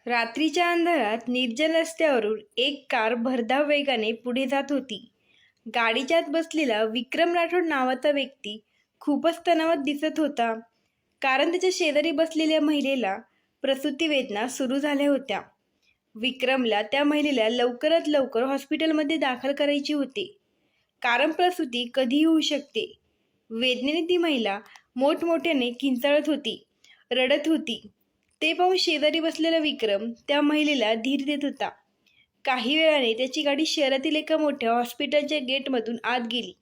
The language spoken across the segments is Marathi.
रात्रीच्या अंधारात निर्जन रस्त्यावरून एक कार भरधाव वेगाने पुढे जात होती. गाडीच्या आत बसलेला विक्रम राठोड नावाचा व्यक्ती खूपच तणावात दिसत होता, कारण त्याच्या शेजारी बसलेल्या महिलेला प्रसूती वेदना सुरू झाल्या होत्या. विक्रमला त्या महिलेला लवकरात लवकर हॉस्पिटलमध्ये दाखल करायची होती, कारण प्रसूती कधीही होऊ शकते. वेदनेने ती महिला मोठमोठ्याने किंचाळत होती, रडत होती. ते पाहून शेजारी बसलेला विक्रम त्या महिलेला धीर देत होता. काही वेळाने त्याची गाडी शहरातील एका मोठ्या हॉस्पिटलच्या गेटमधून आत गेली.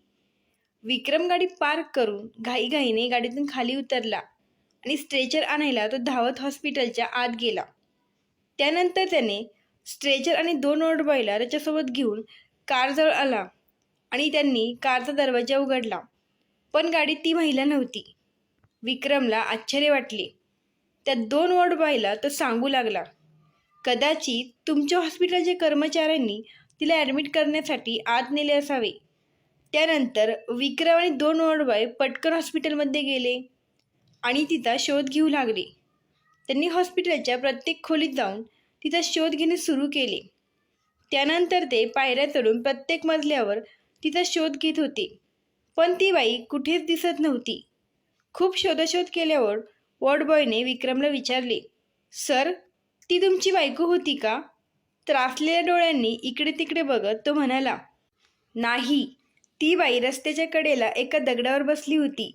विक्रम गाडी पार्क करून घाईघाईने गाडीतून खाली उतरला आणि स्ट्रेचर आणायला तो धावत हॉस्पिटलच्या आत गेला. त्यानंतर त्याने स्ट्रेचर आणि 2 वॉर्ड बॉयला त्याच्यासोबत घेऊन कारजवळ आला आणि त्यांनी कारचा दरवाजा उघडला, पण गाडीत ती महिला नव्हती. विक्रमला आश्चर्य वाटले. त्या 2 वॉर्ड बॉयला तो सांगू लागला, कदाचित तुमच्या हॉस्पिटलच्या कर्मचाऱ्यांनी तिला ॲडमिट करण्यासाठी आत नेले असावे. त्यानंतर विक्रम आणि 2 वॉर्ड बॉय पटकन हॉस्पिटलमध्ये गेले आणि तिचा शोध घेऊ लागले. त्यांनी हॉस्पिटलच्या प्रत्येक खोलीत जाऊन तिचा शोध घेणे सुरू केले. त्यानंतर ते पायऱ्या चढून प्रत्येक मजल्यावर तिचा शोध घेत होते, पण ती बाई कुठेच दिसत नव्हती. खूप शोधाशोध केल्यावर वॉर्ड बॉयने विक्रमला विचारले, सर, ती तुमची बायको होती का? त्रासलेल्या डोळ्यांनी इकडे तिकडे बघत तो म्हणाला, नाही, ती बाई रस्त्याच्या कडेला एका दगडावर बसली होती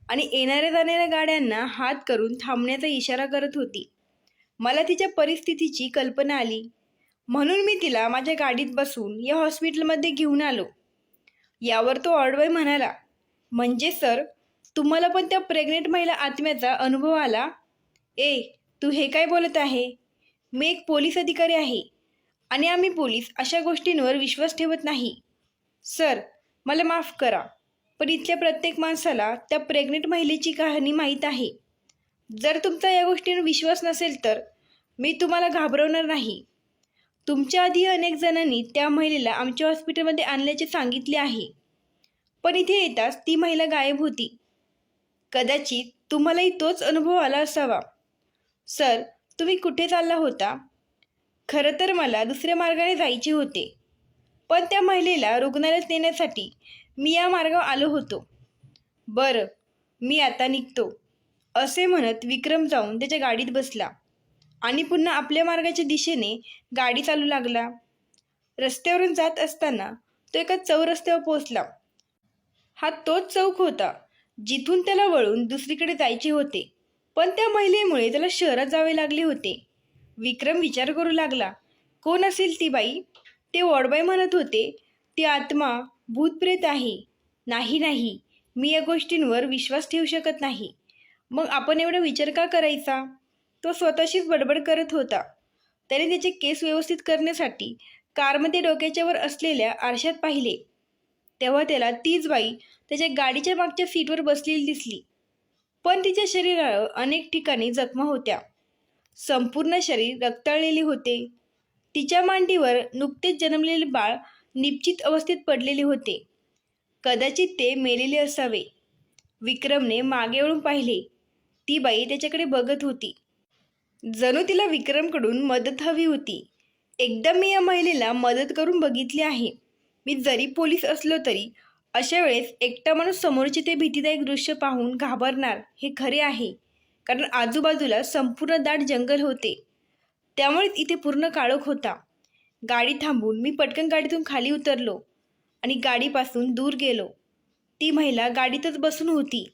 आणि येणाऱ्या जाणाऱ्या गाड्यांना हात करून थांबण्याचा इशारा करत होती. मला तिच्या परिस्थितीची कल्पना आली, म्हणून मी तिला माझ्या गाडीत बसवून या हॉस्पिटलमध्ये घेऊन आलो. यावर तो वॉर्ड बॉय म्हणाला, म्हणजे सर, तुम्हाला पण त्या प्रेग्नेंट महिला आत्म्याचा अनुभव आला? तू हे काय बोलत आहे? मी एक पोलीस अधिकारी आहे आणि आम्ही पोलीस अशा गोष्टींवर विश्वास ठेवत नाही. सर, मला माफ करा, पण इथल्या प्रत्येक माणसाला त्या प्रेग्नेंट महिलेची कहाणी माहीत आहे. जर तुमचा या गोष्टींवर विश्वास नसेल तर मी तुम्हाला घाबरवणार नाही. तुमच्या आधी अनेक जणांनी त्या महिलेला आमच्या हॉस्पिटलमध्ये आणल्याचे सांगितले आहे, पण इथे येताच ती महिला गायब होती. कदाचित तुम्हालाही तोच अनुभव आला असावा. सर, तुम्ही कुठे चालला होता? खरं तर मला दुसऱ्या मार्गाने जायचे होते, पण त्या महिलेला रुग्णालयात नेण्यासाठी मी या मार्गावर आलो होतो. बरं, मी आता निघतो, असे म्हणत विक्रम जाऊन त्याच्या गाडीत बसला आणि पुन्हा आपल्या मार्गाच्या दिशेने गाडी चालू लागला. रस्त्यावरून जात असताना तो एका चौरस्त्यावर पोहोचला. हा तोच चौक होता जिथून त्याला वळून दुसरीकडे जायचे होते, पण त्या महिलेमुळे त्याला शहरात जावे लागले होते. विक्रम विचार करू लागला, कोण असेल ती बाई? ते वॉर्डबॉय म्हणत होते, ती आत्मा, भूतप्रेत आहे. नाही, मी या गोष्टींवर विश्वास ठेवू शकत नाही. मग आपण एवढा विचार का करायचा? तो स्वतःशीच बडबड करत होता. त्याने त्याचे केस व्यवस्थित करण्यासाठी कारमध्ये डोक्याच्या वर असलेल्या आरशात पाहिले, तेव्हा त्याला तीच बाई त्याच्या गाडीच्या मागच्या सीटवर बसलेली दिसली, पण तिच्या शरीरावर अनेक ठिकाणी जखमा होत्या. संपूर्ण शरीर रक्ताळलेले होते. तिच्या मांडीवर नुकतेच जन्मलेले बाळ निश्चित अवस्थेत पडलेले होते. कदाचित ते मेलेले असावे. विक्रमने मागे वळून पाहिले. ती बाई त्याच्याकडे बघत होती, जणू तिला विक्रमकडून मदत हवी होती. एकदा मी या महिलेला मदत करून बघितली आहे. मी जरी पोलीस असलो तरी अशा वेळेस एकटा माणूस समोरचे ते भीतीदायक दृश्य पाहून घाबरणार हे खरे आहे, कारण आजूबाजूला संपूर्ण दाट जंगल होते. त्यामुळेच इथे पूर्ण काळोख होता. गाडी थांबून मी पटकन गाडीतून खाली उतरलो आणि गाडीपासून दूर गेलो. ती महिला गाडीतच बसून होती,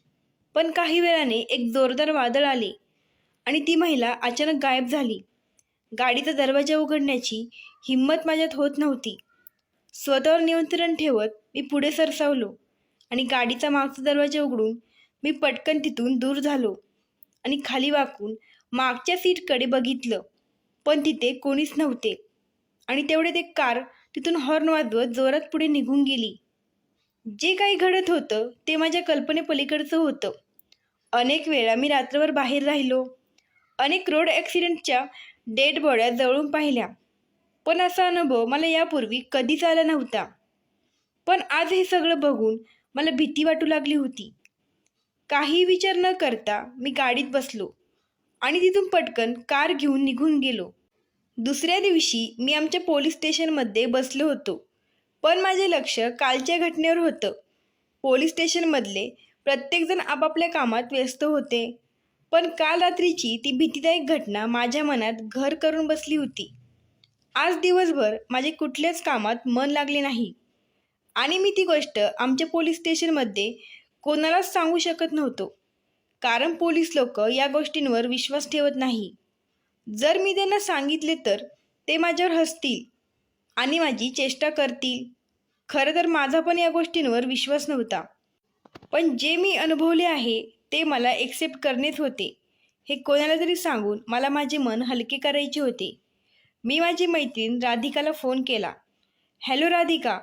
पण काही वेळाने एक जोरदार वादळ आले आणि ती महिला अचानक गायब झाली. गाडीचा दरवाजा उघडण्याची हिंमत माझ्यात होत नव्हती. स्वतःवर नियंत्रण ठेवत मी पुढे सरसावलो आणि गाडीचा मागचा दरवाजा उघडून मी पटकन तिथून दूर झालो आणि खाली वाकून मागच्या सीटकडे बघितलं, पण तिथे कोणीच नव्हते. आणि तेवढे एक कार तिथून हॉर्न वाजवत जोरात पुढे निघून गेली. जे काही घडत होतं ते माझ्या कल्पनेपलीकडचं होतं. अनेक वेळा मी रात्रभर बाहेर राहिलो. अनेक रोड ॲक्सिडेंटच्या डेड बॉड्या जवळून पाहिल्या, पण असा अनुभव मला यापूर्वी कधीच आला नव्हता. पण आज हे सगळं बघून मला भीती वाटू लागली होती. काही विचार न करता मी गाडीत बसलो आणि तिथून पटकन कार घेऊन निघून गेलो. दुसऱ्या दिवशी मी आमच्या पोलीस स्टेशनमध्ये बसलो होतो, पण माझे लक्ष कालच्या घटनेवर होतं. पोलीस स्टेशनमधले प्रत्येकजण आपापल्या कामात व्यस्त होते, पण काल रात्रीची ती भीतीदायक घटना माझ्या मनात घर करून बसली होती. आज दिवसभर माझे कुठल्याच कामात मन लागले नाही आणि मी ती गोष्ट आमच्या पोलीस स्टेशनमध्ये कोणालाच सांगू शकत नव्हतो, कारण पोलीस लोक या गोष्टींवर विश्वास ठेवत नाही. जर मी त्यांना सांगितले तर ते माझ्यावर हसतील आणि माझी चेष्टा करतील. खरं तर माझा पण या गोष्टींवर विश्वास नव्हता, पण जे मी अनुभवले आहे ते मला एक्सेप्ट करणेच होते. हे कोणाला तरी सांगून मला माझे मन हलके करायचे होते. मी माझी मैत्रीण राधिकाला फोन केला. हॅलो राधिका,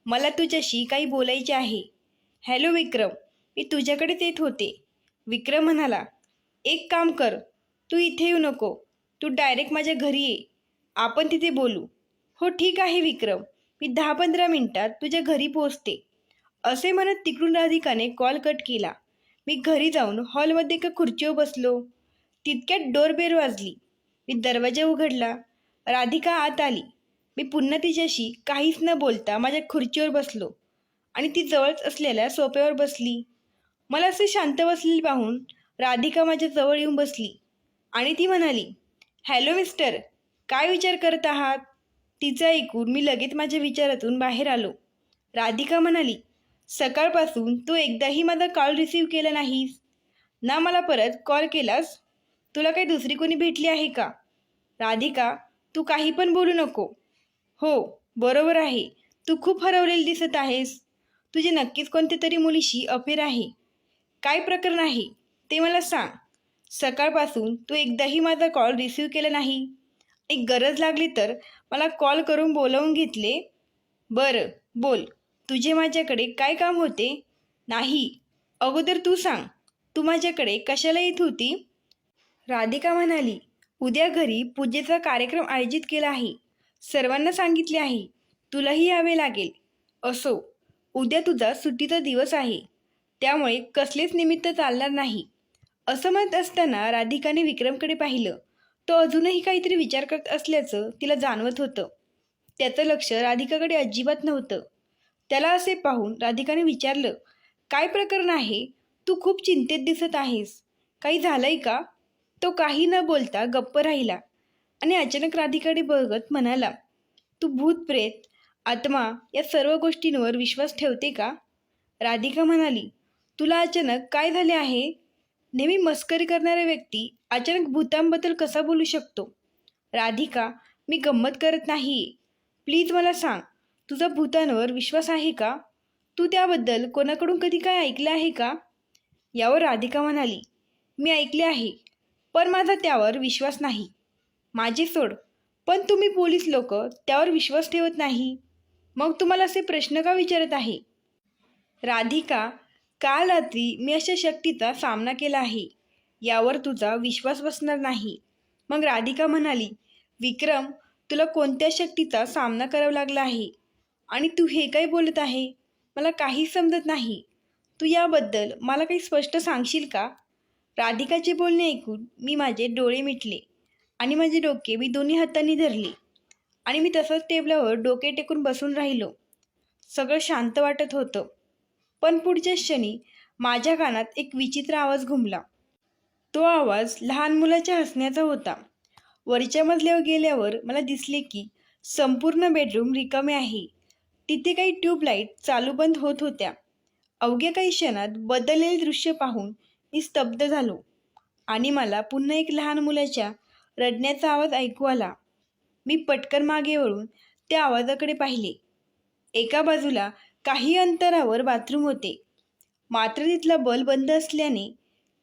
मला तुझ्याशी काही बोलायचे आहे. हॅलो विक्रम, मी तुझ्याकडेच येत होते. विक्रम म्हणाला, एक काम कर, तू इथे येऊ नको, तू डायरेक्ट माझ्या घरी ये, आपण तिथे बोलू. हो ठीक आहे विक्रम, मी 10-15 मिनिटात तुझ्या घरी पोहोचते, असे म्हणत तिकडून राधिकाने कॉल कट केला. मी घरी जाऊन हॉलमध्ये एका खुर्चीवर बसलो. तितक्यात डोरबेल वाजली. मी दरवाजा उघडला. राधिका आत आली. मी पुन्हा तिच्याशी काहीच न बोलता माझ्या खुर्चीवर बसलो आणि ती जवळच असलेल्या सोफ्यावर बसली. मला असे शांत बसलेले पाहून राधिका माझ्या जवळ येऊन बसली आणि ती म्हणाली, हॅलो मिस्टर, काय विचार करत आहात? तिचं ऐकून मी लगेच माझ्या विचारातून बाहेर आलो. राधिका म्हणाली, सकाळपासून तू एकदाही माझा कॉल रिसीव्ह केला नाहीस ना, मला परत कॉल केलास? तुला काही दुसरी कोणी भेटली आहे का? राधिका, तू काही पण बोलू नको. हो बरोबर आहे, तू खूप हरवलेली दिसत आहेस. तुझे नक्कीच कोणत्या तरी मुलीशी अफेअर आहे. काय प्रकरण आहे ते मला सांग. सकाळपासून तू एकदाही माझा कॉल रिसीव्ह केला नाही. एक गरज लागली तर मला कॉल करून बोलावून घेतले. बरं बोल, तुझे माझ्याकडे काय काम होते? नाही, अगोदर तू सांग, तू माझ्याकडे कशाला येत होती? राधिका म्हणाली, उद्या घरी पूजेचा कार्यक्रम आयोजित केला आहे. सर्वांना सांगितले आहे, तुलाही यावे लागेल. असो, उद्या तुझा सुट्टीचा दिवस आहे, त्यामुळे कसलेच निमित्त चालणार नाही. असं म्हणत असताना राधिकाने विक्रमकडे पाहिलं. तो अजूनही काहीतरी विचार करत असल्याचं तिला जाणवत होतं. त्याचं लक्ष राधिकाकडे अजिबात नव्हतं. त्याला असे पाहून राधिकाने विचारलं, काय प्रकरण आहे? तू खूप चिंतेत दिसत आहेस. काही झालंय का? तो काही न बोलता गप्प राहिला आणि अचानक राधिकाकडे बघत म्हणाला, तू भूत प्रेत आत्मा या सर्व गोष्टींवर विश्वास ठेवते का? राधिका म्हणाली, तुला अचानक काय झाले आहे? नेहमी मस्करी करणारा व्यक्ती अचानक भूतांबद्दल कसा बोलू शकतो? राधिका, मी गंमत करत नाही. प्लीज मला सांग, तुझा भूतांवर विश्वास आहे का? तू त्याबद्दल कोणाकडून कधी काय ऐकलं आहे का? यावर राधिका म्हणाली, मी ऐकले आहे, पण माझा त्यावर विश्वास नाही. माझे सोड, पण तुम्ही पोलीस लोक त्यावर विश्वास ठेवत नाही, मग तुम्हाला असे प्रश्न का विचारत आहे? राधिका, काल रात्री मी अशा शक्तीचा सामना केला आहे, यावर तुझा विश्वास बसणार नाही. मग राधिका म्हणाली, विक्रम, तुला कोणत्या शक्तीचा सामना करावा लागला आहे आणि तू हे काय बोलत आहे? मला काहीच समजत नाही. तू याबद्दल मला काही स्पष्ट सांगशील का? राधिकाचे बोलणे ऐकून मी माझे डोळे मिटले आणि माझे डोके मी दोन्ही हातांनी धरले आणि मी तसंच टेबलावर डोके टेकून बसून राहिलो. सगळं शांत वाटत होतं, पण पुढच्या क्षणी माझ्या कानात एक विचित्र आवाज घुमला. तो आवाज लहान मुलाच्या हसण्याचा होता. वरच्या मजल्यावर गेल्यावर मला दिसले की संपूर्ण बेडरूम रिकामे आहे. तिथे काही ट्यूबलाईट चालू बंद होत होत्या. अवघ्या काही क्षणात बदललेले दृश्य पाहून मी स्तब्ध झालो आणि मला पुन्हा एक लहान मुलाच्या रडण्याचा आवाज ऐकू आला. मी पटकन मागे वळून त्या आवाजाकडे पाहिले. एका बाजूला काही अंतरावर बाथरूम होते, मात्र तिथला बल्ब बंद असल्याने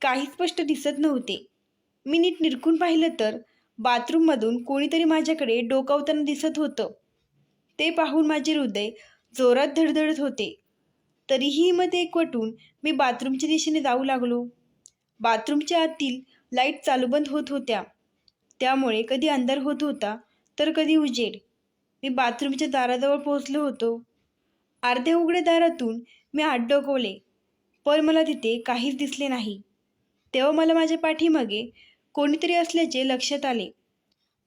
काही स्पष्ट दिसत नव्हते. मी नीट निरखून पाहिलं तर बाथरूममधून कोणीतरी माझ्याकडे डोकावताना दिसत होतं. ते पाहून माझे हृदय जोरात धडधडत होते. तरीही हिंमत एकवटून मी बाथरूमच्या दिशेने जाऊ लागलो. बाथरूमच्या आतील लाईट चालू बंद होत होत्या, त्यामुळे कधी अंधार होत होता तर कधी उजेड. मी बाथरूमच्या दाराजवळ पोहोचलो होतो. अर्ध्या उघड्या दारातून मी हात डोकावले, पण मला तिथे काहीच दिसले नाही. तेव्हा मला माझ्या पाठीमागे कोणीतरी असल्याचे लक्षात आले.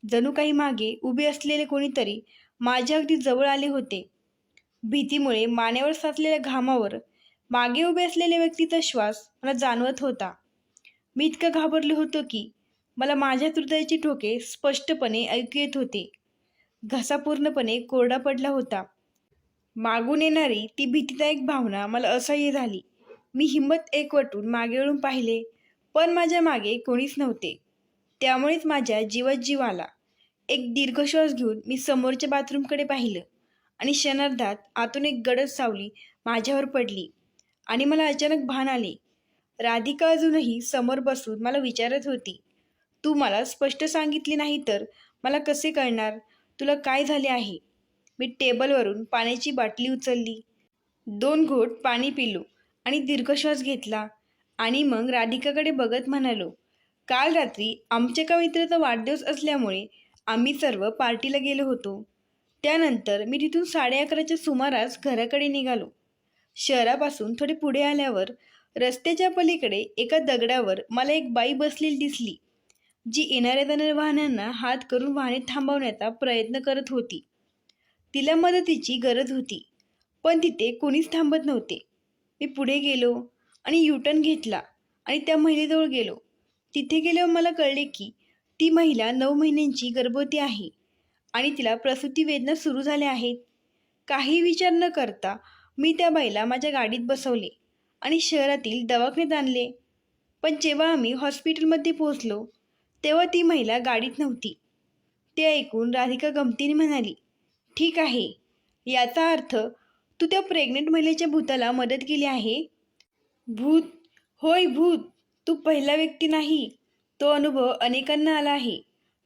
जणू काही मागे उभे असलेले कोणीतरी माझ्या अगदी जवळ आले होते. भीतीमुळे मानेवर साचलेल्या घामावर मागे उभे असलेल्या व्यक्तीचा श्वास मला जाणवत होता. मी इतकं घाबरलो होतो की मला माझ्या हृदयाची ठोके स्पष्टपणे ऐकू येत होते. घसा पूर्णपणे कोरडा पडला होता. मागून येणारी ती भीतीदायक भावना मला असह्य झाली. मी हिंमत एकवटून मागे वळून पाहिले, पण माझ्या मागे कोणीच नव्हते. त्यामुळेच माझ्या जीवात जीव आला. एक दीर्घ श्वास घेऊन मी समोरच्या बाथरूमकडे पाहिलं आणि क्षणार्धात आतून एक गडद सावली माझ्यावर पडली आणि मला अचानक भान आले. राधिका अजूनही समोर बसून मला विचारत होती, तू मला स्पष्ट सांगितले नाही तर मला कसे कळणार तुला काय झाले आहे? मी टेबलवरून पाण्याची बाटली उचलली, 2 घोट पाणी पिलो आणि दीर्घ श्वास घेतला आणि मग राधिकाकडे बघत म्हणालो, काल रात्री आमच्या एका मित्राचा वाढदिवस असल्यामुळे आम्ही सर्व पार्टीला गेलो होतो. त्यानंतर मी तिथून 11:30च्या सुमारास घराकडे निघालो. शहरापासून थोडे पुढे आल्यावर रस्त्याच्या पलीकडे एका दगडावर मला एक बाई बसलेली दिसली, जी येणाऱ्या जाणाऱ्या वाहनांना हात करून वाहने थांबवण्याचा प्रयत्न करत होती. तिला मदतीची गरज होती, पण तिथे कोणीच थांबत नव्हते. मी पुढे गेलो आणि युटर्न घेतला आणि त्या महिलेजवळ गेलो. तिथे गेल्यावर मला कळले की ती महिला 9 महिन्यांची गर्भवती आहे आणि तिला प्रसूती वेदना सुरू झाल्या आहेत. काही विचार न करता मी त्या बाईला माझ्या गाडीत बसवले आणि शहरातील दवाखान्यात आणले. पण जेव्हा आम्ही हॉस्पिटलमध्ये पोहोचलो तेव्हा ती महिला गाडीत नव्हती. ते ऐकून राधिका गमतीने म्हणाली, ठीक आहे, याचा अर्थ तू त्या प्रेग्नेंट महिलेच्या भूताला मदत केली आहे. भूत? होय भूत. तू पहिला व्यक्ती नाही. तो अनुभव अनेकांना आला आहे.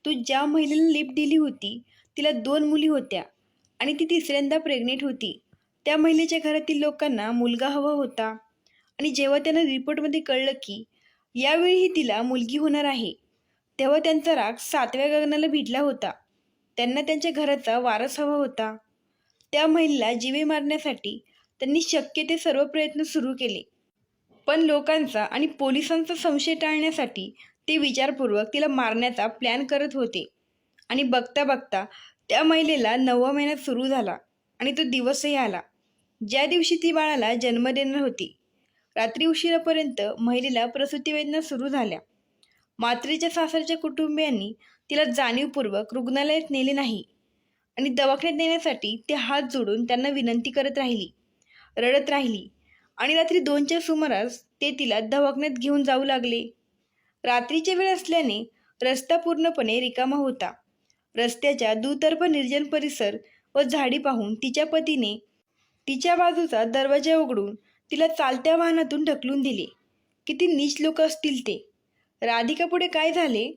तू ज्या महिलेला लिफ्ट दिली होती तिला 2 मुली होत्या आणि ती तिसऱ्यांदा प्रेग्नेंट होती. त्या महिलेच्या घरातील लोकांना मुलगा हवा होता आणि जेव्हा त्यांना रिपोर्टमध्ये कळलं की यावेळीही तिला मुलगी होणार आहे, तेव्हा त्यांचा राग 7व्या गगनाला भिडला होता. त्यांना त्यांच्या घराचा वारस हवा होता. त्या महिलेला जीवे मारण्यासाठी त्यांनी शक्य ते सर्व प्रयत्न सुरू केले, पण लोकांचा आणि पोलिसांचा संशय टाळण्यासाठी ते विचारपूर्वक तिला मारण्याचा प्लॅन करत होते. आणि बघता बघता त्या महिलेला 9वा महिना सुरू झाला आणि तो दिवसही आला ज्या दिवशी ती बाळाला जन्म देणार होती. रात्री उशिरापर्यंत महिलेला प्रसूती वेदना सुरू झाल्या. मात्रेच्या सासरच्या कुटुंबियांनी तिला जाणीवपूर्वक रुग्णालयात नेले नाही आणि दवाखान्यात नेण्यासाठी ते हात जोडून त्यांना विनंती करत राहिली, रडत राहिली आणि रात्री 2च्या सुमारास ते तिला दवाखान्यात घेऊन जाऊ लागले. रात्रीची वेळ असल्याने रस्ता पूर्णपणे रिकामा होता. रस्त्याच्या दुतर्फ निर्जन परिसर व झाडी पाहून तिच्या पतीने तिच्या बाजूचा दरवाजा उघडून तिला चालत्या वाहनातून ढकलून दिले. किती नीच लोक असतील ते. राधिका पुढे काय झाले?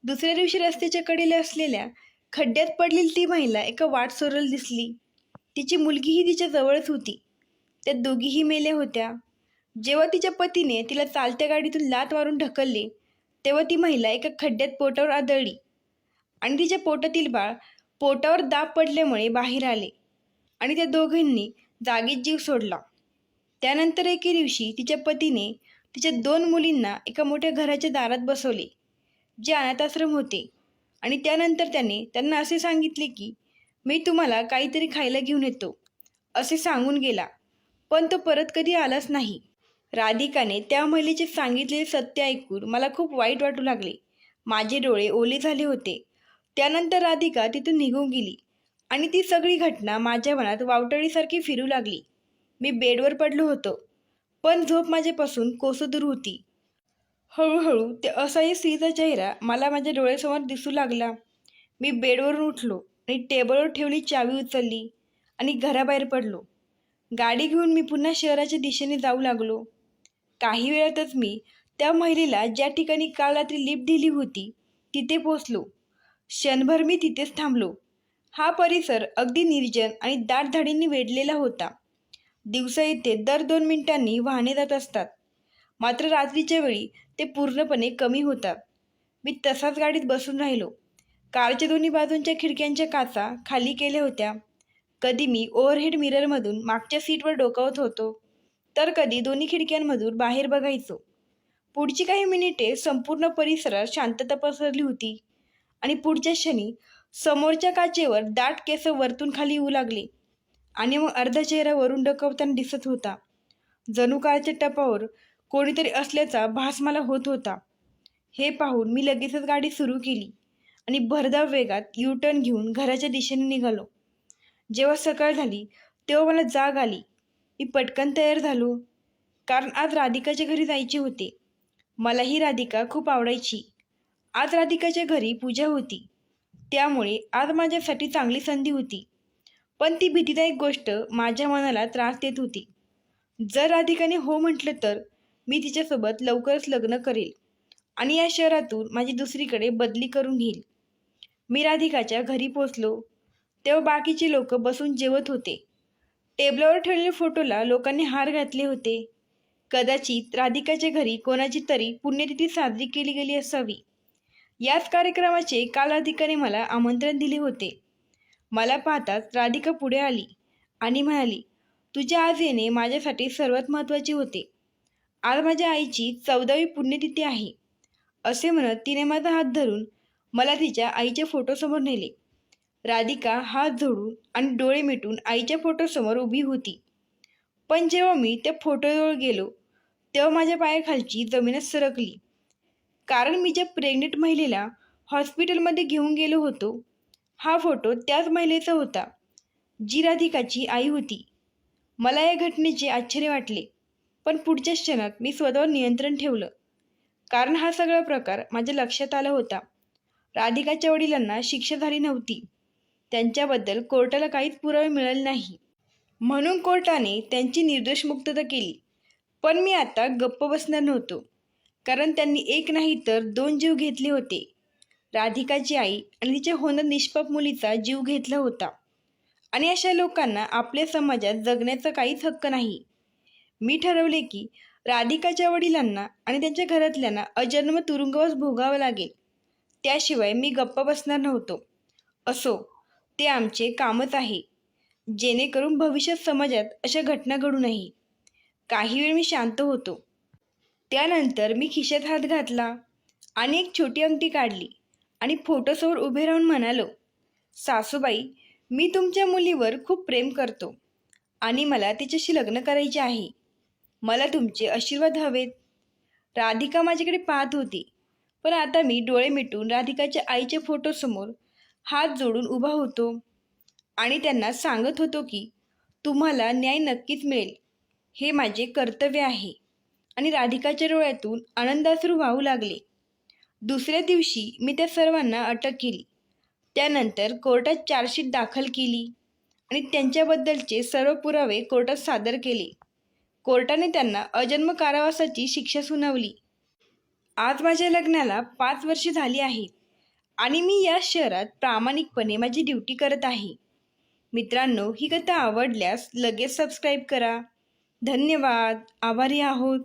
दुसऱ्या दिवशी रस्त्याच्या कडेला असलेल्या खड्ड्यात पडलेली ती महिला एका वाटसोरला दिसली. तिची मुलगीही तिच्या जवळच होती. त्या दोघीही मेल्या होत्या. जेव्हा तिच्या पतीने तिला चालत्या गाडीतून लाथ मारून ढकलले तेव्हा ती महिला एका खड्ड्यात पोटावर आदळली आणि तिच्या पोटातील बाळ पोटावर दाब पडल्यामुळे बाहेर आले आणि त्या दोघींनी जागीच जीव सोडला. त्यानंतर एके दिवशी तिच्या पतीने तिच्या 2 मुलींना एका मोठ्या घराच्या दारात बसवले, जे अनाथाश्रम होते, आणि त्यानंतर त्याने त्यांना असे सांगितले की मी तुम्हाला काहीतरी खायला घेऊन येतो असे सांगून गेला, पण तो परत कधी आलाच नाही. राधिकाने त्या महिलेचे सांगितलेले सत्य ऐकून मला खूप वाईट वाटू लागले. माझे डोळे ओले झाले होते. त्यानंतर राधिका तिथून निघून गेली आणि ती सगळी घटना माझ्या मनात वावटळीसारखी फिरू लागली. मी बेडवर पडलो होतो, पण झोप माझ्यापासून कोसो दूर होती. हळूहळू ते असहाय्य स्त्रीचा चेहरा मला माझ्या डोळ्यासमोर दिसू लागला. मी बेडवरून उठलो आणि टेबलवर ठेवली चावी उचलली आणि घराबाहेर पडलो. गाडी घेऊन मी पुन्हा शहराच्या दिशेने जाऊ लागलो. काही वेळातच मी त्या महिलेला ज्या ठिकाणी काल रात्री लिफ्ट दिली होती तिथे पोचलो. क्षणभर मी तिथेच थांबलो. हा परिसर अगदी निर्जन आणि दाट झाडींनी वेढलेला होता. दिवसा येथे दर 2 मिनिटांनी वाहने जात असतात, मात्र रात्रीच्या वेळी ते पूर्णपणे कमी होतात. मी तसाच गाडीत बसून राहिलो. कारच्या दोन्ही बाजूंच्या खिडक्यांच्या काचा खाली केल्या होत्या. कधी मी ओव्हरहेड मिररमधून मागच्या सीटवर डोकावत होतो, तर कधी दोन्ही खिडक्यांमधून बाहेर बघायचो. पुढची काही मिनिटे संपूर्ण परिसरात शांतता पसरली होती आणि पुढच्या क्षणी समोरच्या काचेवर दाट केस वरतून खाली येऊ लागले आणि मग अर्धा चेहरा वरून डोकावताना दिसत होता. जणू काळच्या टपावर कोणीतरी असल्याचा भास मला होत होता. हे पाहून मी लगेचच गाडी सुरू केली आणि भरधाव वेगात यू टर्न घेऊन घराच्या दिशेने निघालो. जेव्हा सकाळ झाली तेव्हा मला जाग आली. मी पटकन तयार झालो, कारण आज राधिकाच्या घरी जायचे होते. मलाही राधिका खूप आवडायची. आज राधिकाच्या घरी पूजा होती, त्यामुळे आज माझ्यासाठी चांगली संधी होती. पण ती भीतीदायक गोष्ट माझ्या मनाला त्रास देत होती. जर राधिकाने हो म्हटलं तर मी तिच्यासोबत लवकरच लग्न करेल आणि या शहरातून माझी दुसरीकडे बदली करून घेईल. मी राधिकाच्या घरी पोचलो तेव्हा बाकीचे लोक बसून जेवत होते. टेबलावर ठेवलेल्या फोटोला लोकांनी हार घातले होते. कदाचित राधिकाच्या घरी कोणाची तरी पुण्यतिथी साजरी केली गेली असावी. याच कार्यक्रमाचे काल राधिकाने मला आमंत्रण दिले होते. मला पाहताच राधिका पुढे आली आणि म्हणाली, तुझ्या आज येणे माझ्यासाठी सर्वात महत्त्वाचे होते. आज माझ्या आईची 14वी पुण्यतिथी आहे. असे म्हणत तिने माझा हात धरून मला तिच्या आईच्या फोटोसमोर नेले. राधिका हात जोडून आणि डोळे मिटून आईच्या फोटोसमोर उभी होती. पण जेव्हा मी त्या फोटोजवळ गेलो तेव्हा माझ्या पायाखालची जमीनच सरकली. कारण मी ज्या प्रेग्नेंट महिलेला हॉस्पिटलमध्ये घेऊन गेलो होतो, हा फोटो त्याच महिलेचा होता, जी राधिकाची आई होती. मला या घटनेचे आश्चर्य वाटले, पण पुढच्या क्षणात मी स्वतःवर नियंत्रण ठेवलं, कारण हा सगळा प्रकार माझ्या लक्षात आला होता. राधिकाच्या वडिलांना शिक्षा झाली नव्हती. त्यांच्याबद्दल कोर्टाला काहीच पुरावे मिळाले नाही, म्हणून कोर्टाने त्यांची निर्दोष मुक्तता केली. पण मी आता गप्प बसणार नव्हतो, कारण त्यांनी एक नाही तर 2 जीव घेतले होते. राधिकाची आई आणि तिच्या होणार निष्पाप मुलीचा जीव घेतला होता. आणि अशा लोकांना आपल्या समाजात जगण्याचा काहीच हक्क नाही. मी ठरवले की राधिकाच्या वडिलांना आणि त्यांच्या घरातल्यांना अजन्म तुरुंगवास भोगावा लागेल. त्याशिवाय मी गप्प बसणार नव्हतो. असो, ते आमचे कामच आहे, जेणेकरून भविष्यात समाजात अशा घटना घडू नये. काही वेळ मी शांत होतो. त्यानंतर मी खिशात हात घातला आणि एक छोटी अंगठी काढली आणि फोटोसमोर उभे राहून म्हणालो, सासूबाई, मी तुमच्या मुलीवर खूप प्रेम करतो आणि मला तिच्याशी लग्न करायचे आहे. मला तुमचे आशीर्वाद हवेत. राधिका माझ्याकडे पाहत होती, पण आता मी डोळे मिटून राधिकाच्या आईच्या फोटोसमोर हात जोडून उभा होतो आणि त्यांना सांगत होतो की तुम्हाला न्याय नक्कीच मिळेल, हे माझे कर्तव्य आहे. आणि राधिकाच्या डोळ्यातून आनंदाश्रू वाहू लागले. दुसऱ्या दिवशी मी त्या सर्वांना अटक केली. त्यानंतर कोर्टात चार्जशीट दाखल केली आणि त्यांच्याबद्दलचे सर्व पुरावे कोर्टात सादर केले. कोर्टाने त्यांना अजन्म कारावासाची शिक्षा सुनावली. आज माझ्या लग्नाला 5 वर्षे झाली आहेत आणि मी या शहरात प्रामाणिकपणे माझी ड्युटी करत आहे. मित्रांनो, ही कथा आवडल्यास लगेच सबस्क्राईब करा. धन्यवाद. आभारी आहोत.